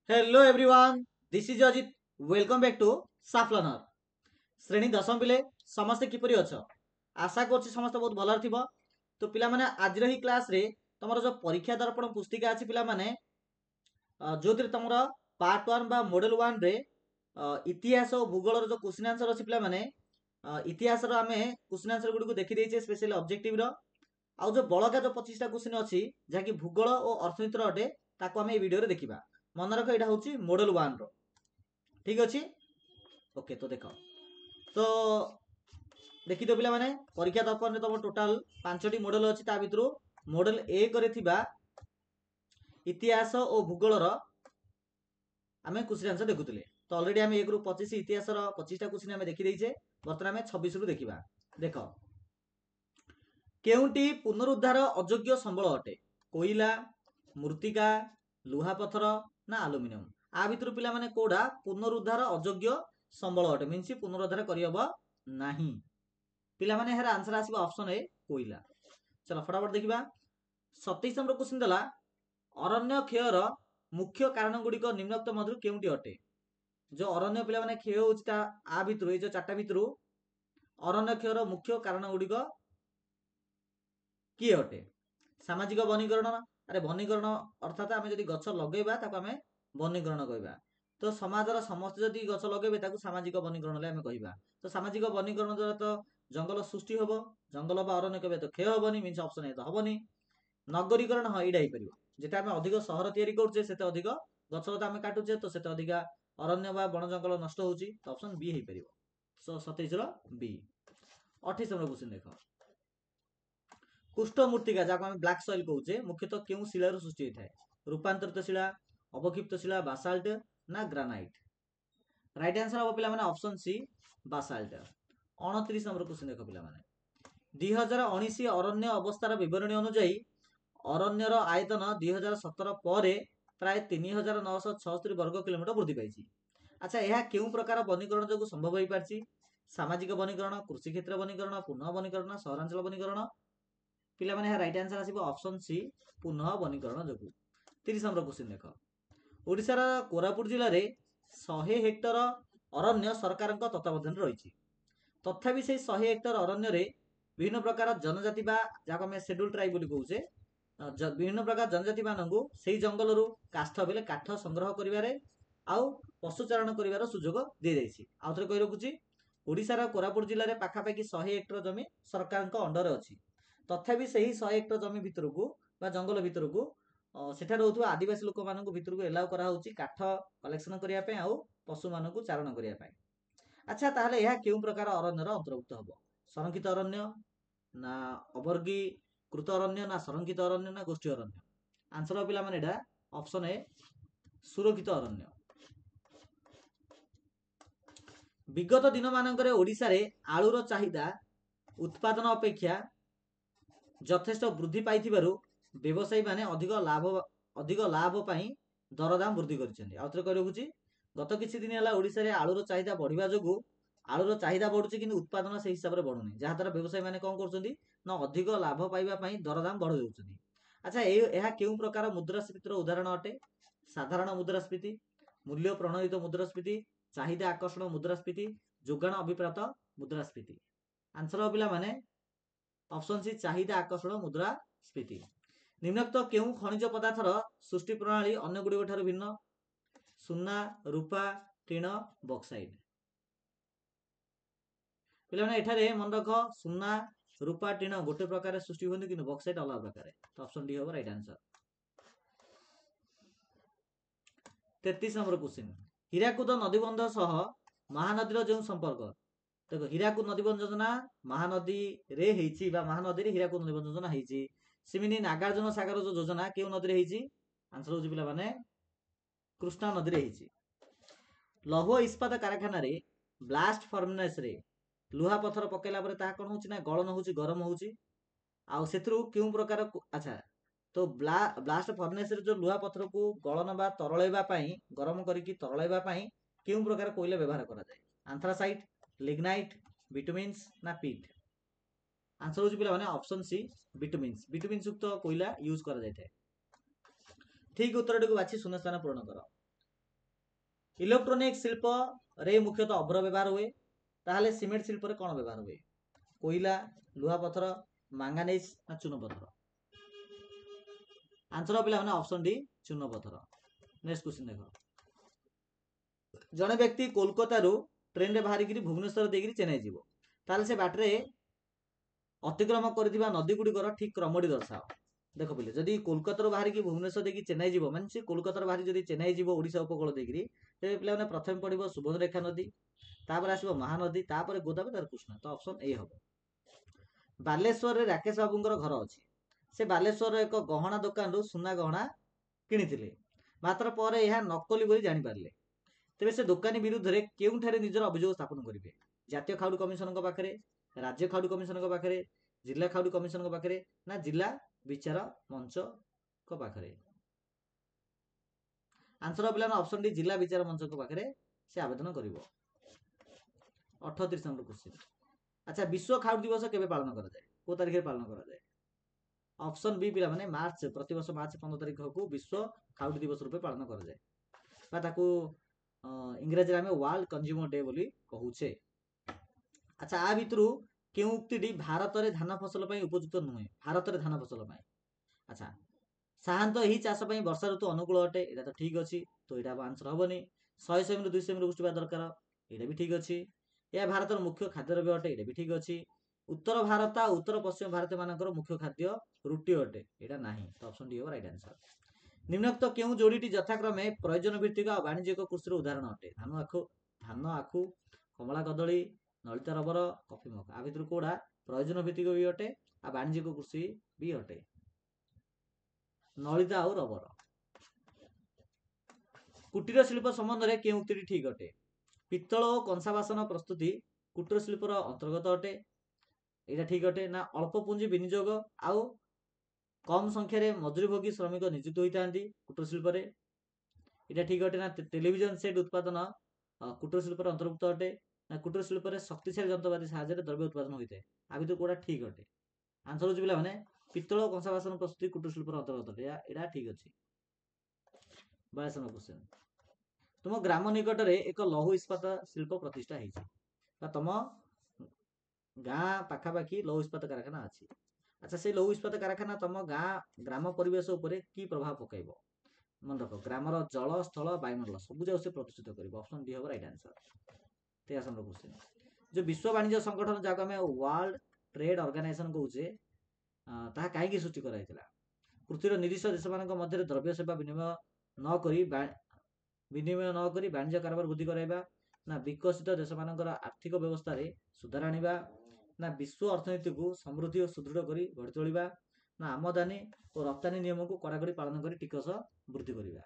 Hello everyone, this is Ajit. Welcome back to साफ learner. श्रेणी दशम पिले समस्ते किपरि अछ? आशा करछि समस्त बहुत भलर थिबो। तो पिला माने आज ही क्लास रे तमरो जो परीक्षा दर्पण पुस्तिका अछि पिला माने जोतिर तमरो पार्ट 1 बा मॉडल 1 रे इतिहास और भूगोल रो जो क्वेश्चन आंसर अछि पिला माने इतिहास रो आमे क्वेश्चन आंसर गुडी को देखि देइछे स्पेशल ऑब्जेक्टिव रो। आउ जो बळका जो 25 टा क्वेश्चन अछि जाकि भूगोल और अर्थनीति रो अटे ताको आमे ए वीडियो रे देखिबा। मन रख एटा होची मॉडल 1 रो। ठीक अछि। ओके तो देखो तो देखि तो पिला माने परीक्षा दर्पण रे तम टोटल 5टी मॉडल अछि ता भितरु मॉडल 1 रे थिबा इतिहास और भूगोल रो आमे क्वेश्चन आंसर देखुतले। तो ऑलरेडी आमे 1 रु 25 इतिहास रो 25 टा क्वेश्चन आमे देखि देइछे। वर्तमान आमे 26 रु देखिबा। देखो केउंटी पुनरुद्धार अयोग्य संबल अटे? कोइला, मृत्तिका, लुहा पत्थर ना आलुमिनियम? आ भितर पिला माने कोडा पुनरुद्धार अयोग्य संबल अटे मीन्स पुनरुद्धार करियबो नाही। पिला माने हेर आंसर आसीबो ऑप्शन ए कोइला। चलो फटाफट देखिबा। 27 नंबर क्वेश्चन दला अरण्य क्षयर मुख्य कारण गुडी को निम्नोक्त मधुर केउंटी अटे? जो अरण्य पिला माने क्षय होउछि ता आ भितर ए जो चारटा भितर अरण्य क्षयर मुख्य कारण गुडी को किए अटे? सामाजिक वनीकरण। अरे वनीकरण अर्थात आम जदि गछ लगेबा ताको आमे वनीकरण कहबा। तो समाजर समस्त जदि गछ लगेबे ताको सामाजिक वनीकरण ले आमे कहबा। तो सामाजिक वनीकरण द्वारा तो जंगल सृष्टि होबो, जंगल बा अरण्य केबे तो क्षय होबनी मीन्स ऑप्शन ए तो होबनी। नगरीकरण हाँ एडा ही परिबो। जेटा आमे अधिक शहर तयारी करछे सेते अधिक गछ लता आमे काटुछे तो सेते अधिक अरण्य बा वन जंगल नष्ट होउची तो ऑप्शन बी हे परिबो। सो 27 रो बी। 28 नंबर क्वेश्चन देखो। कुष्ठ मृत्तिका जाको आमे ब्लैक सॉइल कहउछे मुख्यतः केउ शिलारु सृष्टि होइथाय? रूपांतरित शिला, अवक्षिप्त शिला, बासाल्ट ना ग्रानाइट? राइट आंसर हम पिला माने option C basalt. 29 number question देखो पिला माने। 2019 अरण्य अवस्थार विवरणी अनुसार अरण्यर आयतन 2017 पर प्राय 3976 वर्ग किलोमीटर वृद्धि पाइछि। अच्छा यह केउ प्रकार वनीकरण जो संभव हो पारछि? सामाजिक वनीकरण, कृषि क्षेत्र वनीकरण, पुनः वनीकरण, सहरांचल वनीकरण? पिला माने राइट आंसर आसीबो ऑप्शन सी पुनः वनीकरण जोगु। 30 नंबर क्वेश्चन देखो। ओडिशार कोरापुट जिल्ला रे 100 हेक्टर अरण्य सरकारक तत्वावधान रहिछि। तथापि से 100 हेक्टर अरण्य रे विभिन्न प्रकार जनजाति बा जाको में शेड्यूल ट्राइब बोली कहउछे विभिन्न प्रकार जनजाति मानंगु सेही जंगल रु काष्ठ बेले काठ संग्रह करिवारे आउ पशुचारण करिवार सुजोग दे दैछि। आउथरे कहि रखुछि ओडिशार कोरापुट जिल्ला रे पाखापाखि 100 हेक्टर जमी सरकारक अंडर अछि। तथापि सेही 100 हेक्टर जमी भितरकू बा जंगल भितरकू सेठा रहउथुवा आदिवासी लोक मानंकु भितरकू एलाउ करा होउछि काठ कलेक्शन करिया पे आउ पशु मानंकु चारण करिया पे। अच्छा ताहले यह केउ प्रकार अरण्यर अंतर्भुक्त हबो? संरक्षित अरण्य ना अवर्गीकृत अरण्य ना संरक्षित अरण्य ना गोष्ठी अरण्य? आंसर पिला माने एटा ऑप्शन ए सुरक्षित अरण्य। विगत दिन मानकरे ओडिसा रे आलूर चाहिदा उत्पादन अपेक्षा यथेष्ट वृद्धि पाइथिबारु व्यवसायी माने अधिक लाभ पाई दरदाम वृद्धि करिसेंती। आउथरे कहि रखुछि गत किछि दिन हला ओडिसा रे आलूर चाहिदा बढ़िबा जोगु आलूर चाहिदा बढ़ुछि किंतु उत्पादन से हिसाब रे बढ़ुनी जहा द्वारा व्यवसायी माने कोन करछंती ना अधिक लाभ पाइबा पाई दरदाम बढ़ाइ देउछंती। अच्छा एहा केउ प्रकार मुद्रास्फीतिर उदाहरण अटे? साधारण मुद्रास्फीति, मूल्य प्रणोदित मुद्रास्फीति, चाहिदा आकर्षण मुद्रास्फीति, जोगाण अभिप्रात मुद्रास्फीति? आंसर पिला माने ऑप्शन सी चाहिदा आकर्षण मुद्रास्फीति। निम्नोक्त केउ खनिज पदार्थर सृष्टि प्रणाली अन्य गुडी ठाରୁ भिन्न? सुना, रूपा, टीण, बक्साइट? पिला माने एठारे मन रख सुना, रूपा, टीण गोटे प्रकार सृष्टि होନ୍ତି किंतु बक्साइट अलग प्रकार। तो ऑप्शन डी होबो right answer. 33 number question. Hirakud नदीबंध सह महानदीर जो संपर्क? देखो हीराकुद नदीबंध योजना महानदी रे हेछि बा महानदी रे हीराकुद नदीबंध योजना हेछि। सिमिनी नागार्जुन सागर जो योजना केउ नदी रे हेछि? आंसर होछि पिला माने कृष्णा नदी रे हेछि। लौह इस्पात कारखाना रे ब्लास्ट फर्नेस रे लुहा पत्थर पकेला परे ता कोन होछि ना गलन होछि गरम होछि आउ सेथरु केउ प्रकार अच्छा तो ब्लास्ट फर्नेस रे जो लुहा पत्थर को गलन बा तरळेबा पई गरम करिकि तरळेबा पई केउ प्रकार कोइला व्यवहार करा जाय? एंथ्रासाइट, लिग्नाइट, बिटुमिन्स ना पीट? आंसर होछि पिला माने ऑप्शन सी बिटुमिन्स। बिटुमिन्स युक्त कोइला यूज करा जाय थाए। ठीक उत्तर को बाछि शून्य स्थान पूर्ण करो। इलेक्ट्रोनिक शिल्प रे मुख्यतः अभ्र व्यवहार हुए ताहले सीमेंट शिल्प रे कौन व्यवहार हुए कोईला लुहा पत्थर मांगानिज ना चून पत्थर आंसर पिला माने ऑप्शन डी चून पत्थर नेक्स्ट क्वेश्चन देखो जड़े व्यक्ति कोलकाता रु ट्रेन रे बाहर भुवनेश्वर देकर चेन्नई जीव ताले से बाटरे अतिक्रम कर नदी गुड़िकर ठीक क्रमटी दर्शाओ देख पिले जदि कोलकाता बाहर की भुवनेश्वर देकी चेन्नई जीव मान से कोलकाता बाहर जदि चेन्नई जीव ओडिशा उपकूल देकर तेज पे प्रथम पड़ो सुवर्णरेखा नदी तापर आसो महानदी तापर गोदावरी तार कृष्णा तो ऑप्शन ए हम बालेश्वर रे राकेश बाबूंकर घर अच्छी से बालेश्वर एक गहना दुकान रु सुना गहना किनी मात्र पर यह नकली बोली जानीपारे तेरे से दुकानी विरुद्ध में केउठारे निजर अभियोग स्थापन करेंगे जातीय खाउटी कमिशन पाखे राज्य खाउटी कमिशन पाखे जिला खाउटी कमिशन पाखे ना जिला विचार मंच पाखे आंसर पे ऑप्शन डी जिला विचार मंच पाखे से आवेदन कर 38 नंबर क्वेश्चन अच्छा विश्व खाउटी दिवस केबे पालन करा जाए को तारिख पालन करा जाए ऑप्शन बी पिला माने मार्च प्रति वर्ष मार्च 15 तारिख को विश्व खाउटी दिवस रूपे पालन करा जाए बा ताकू इंग्रजी में वर्ल्ड कंज्यूमर डे बोली कहूचे अच्छा आ भितरु केउ उक्तिटी भारत रे धान फसल पई उपयुक्त नुहे भारत रे धान फसल पई अच्छा साधारणतः ही चाष पई वर्षा ऋतु अनुकूल अटे एटा तो ठीक अछि तो एटा आंसर हबनी 100 सेमी 200 सेमी बुझिबा दरकार एटा भी ठीक अछि या भारत रो मुख्य खाद्य द्रव्य अटे एटा भी ठीक अछि उत्तर भारत आ उत्तर पश्चिम भारत मानकर मुख्य खाद्य रुटी अटे एटा नाही तो ऑप्शन डी हो राइट आंसर निम्नोक्त क्यों जोड़ीटी यथाक्रमे प्रयोजन भित्तिक और वाणिज्यिक कृषि उदाहरण अटे धान आखु कमला कदली नलिता रबर कफी मका आ भितर कोड़ा प्रयोजन भित्तिक भी अटे आ वाणिज्यिक कृषि भी अटे नलिता और रबर कुटीर शिल्प संबंध में क्यों उक्ति ठीक अटे पित्तल और कंसा बासन प्रस्तुति कुटीर शिल्पर अंतर्गत अटे यहाँ ठीक अटे ना अल्प पुंजी विनियोग आउ कम संख्यार मजूरीभोगी श्रमिक नियुक्त होता कुटीर शिल्प यहाँ ठीक अटे ना टेलीविजन सेट उत्पादन कुटीर शिल्पर अंतर्भुक्त अटे ना कुटीर शिल्प शक्तिशाली जंत्रपाति साहाय्य द्रव्य उत्पादन होता है आ भर कौटा ठीक अटे आंसर हो पे मैंने पित्तल कंसा बासन प्रस्तुति कुटीर शिल्पर अंतर्गत अटे यहाँ ठीक अच्छे 22 नंबर क्वेश्चन तुम ग्राम निकट में एक लौह इस्पात शिल्प प्रतिष्ठा होती तुम गाँ पाखापाखि लौह इस्पात कारखाना अच्छी अच्छा से लौह इस्पात कारखाना तुम गाँ ग्राम परिवेश उपर कि प्रभाव पकड़ मन रख ग्रामर जल स्थल वायुमंडल सब जाक से प्रदूषित कर ऑप्शन डी हम राइट आंसर 23 नंबर क्वेश्चन जो विश्व वाणिज्य संगठन जहाँ आम वर्ल्ड ट्रेड ऑर्गेनाइजेशन कहूचे ताहा कहीं सृष्टि कराइला पृथ्वीर निरीश देश मान मध्य द्रव्य सेवा विनिमय नक वाणिज्य कारोबार वृद्धि कराइबा ना विकसित देश मानकर आर्थिक व्यवस्था सुधार आनिबा ना विश्व अर्थनीति को समृद्धि और सुदृढ़ कर गढ़ी तोलिबा ना आमदानी और रप्तानी नियम को कड़ाकड़ी पालन कर टिकस वृद्धि करबा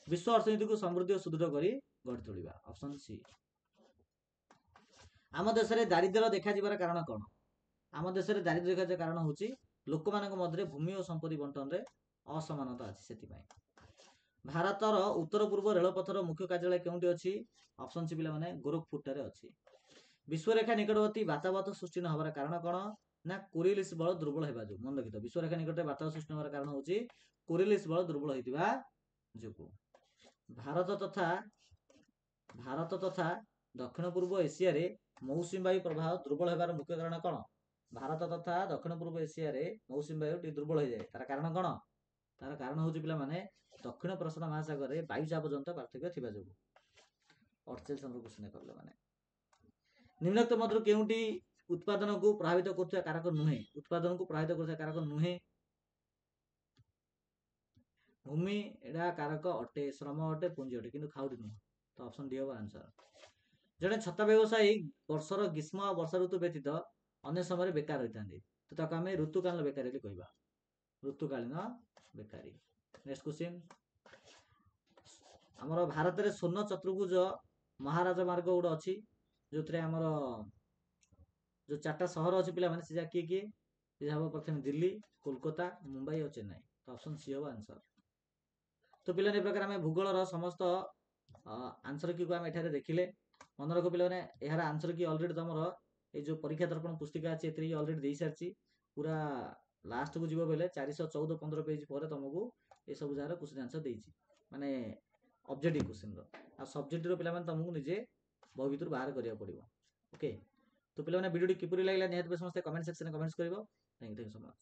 विश्व अर्थनीति को समृद्धि और सुदृढ़ कर गढ़ी तोलिबा ऑप्शन सी आम देश में दारिद्र्य देखा जिबार कारण कौन आम देश में दारिद्र्य देखा कारण होची लोक मानक मध्य भूमि और संपत्ति बंटन रे असमानता अच्छी से भारतर उत्तर पूर्व रेलपथर मुख्य कार्यालय क्योंटी अच्छी ऑप्शन सी पे गोरखपुर ठारे अच्छी विश्वरेखा निकटवर्ती वातावत सृष्टि न हबार कारण कौन ना कोरिलिस बल दुर्बल होगा जो मन रखिथ विश्वरेखा निकट में वातावत सृष्टि हबार कारण होची कोरिलिस बल दुर्बल होइतिबा जोगु भारत तथा दक्षिण पूर्व एशिया रे मौसुमी वायु प्रभाव दुर्बल होबार मुख्य कारण कौन भारत तथा दक्षिण पूर्व एशिया रे मौसुमी वायु टी दुर्बल हो जाए तार कारण कौन तार कारण हूँ पे दक्षिण प्रशांत महासागर में वायुचाप जनित पार्थक्य थिबा जोगु 48 नंबर क्वेश्चन करले माने निम्नोक्त मध्य केउटी उत्पादन को प्रभावित करथुवा कारक नुहे उत्पादन को प्रभावित करथुवा कारक नुहे भूमि एडा कारक अटे श्रम अटे पुंजी अटे किंतु खाउटी नुह तो ऑप्शन डी होबा आंसर जड़े छता व्यवसायी वर्षर ग्रीष्म और वर्षा ऋतु व्यतीत अन्य समय बेकार होता तो ताको आम ऋतुकालीन बेकारी कहवा ऋतुकालीन बेकारी नेक्स्ट क्वेश्चन आमर भारत में स्वर्ण चतुर्भुज महाराज मार्ग गोटे अच्छी जो थे आमर जो 4टा सहर अच्छी पे से किए किए हम प्रथम दिल्ली कोलकाता मुंबई और चेन्नई तो ऑप्शन सी हम आंसर तो पे प्रकार आम भूगोलर समस्त आंसर की आम एठारे देखिले मन रख पे यार आंसर की अलरेडी तुम ये जो परीक्षा दर्पण पुस्तिका अच्छी ये अलरेडी दे सारी पूरा लास्ट को जीव बेले 414-15 पेज पर तुमको ये सब जगह क्वेश्चन आंसर देती ମାନେ ଅବଜେକ୍ଟିଭ କ୍ୱେଶ୍ଚିନ୍ ଆଉ ସବଜେକ୍ଟିଭର ପିଲାମାନେ ତମକୁ ନିଜେ ବହି ଭିତରୁ ବାହାର କରିବାକୁ ପଡ଼ିବ। ଓକେ, ତ ପିଲାମାନେ ଭିଡ଼ିଓଟି କିପରି ଲାଗିଲା ନିହାତି ସମସ୍ତେ କମେଣ୍ଟ ସେକ୍ସନରେ କମେଣ୍ଟସ୍ କରିବ। Thank you so much.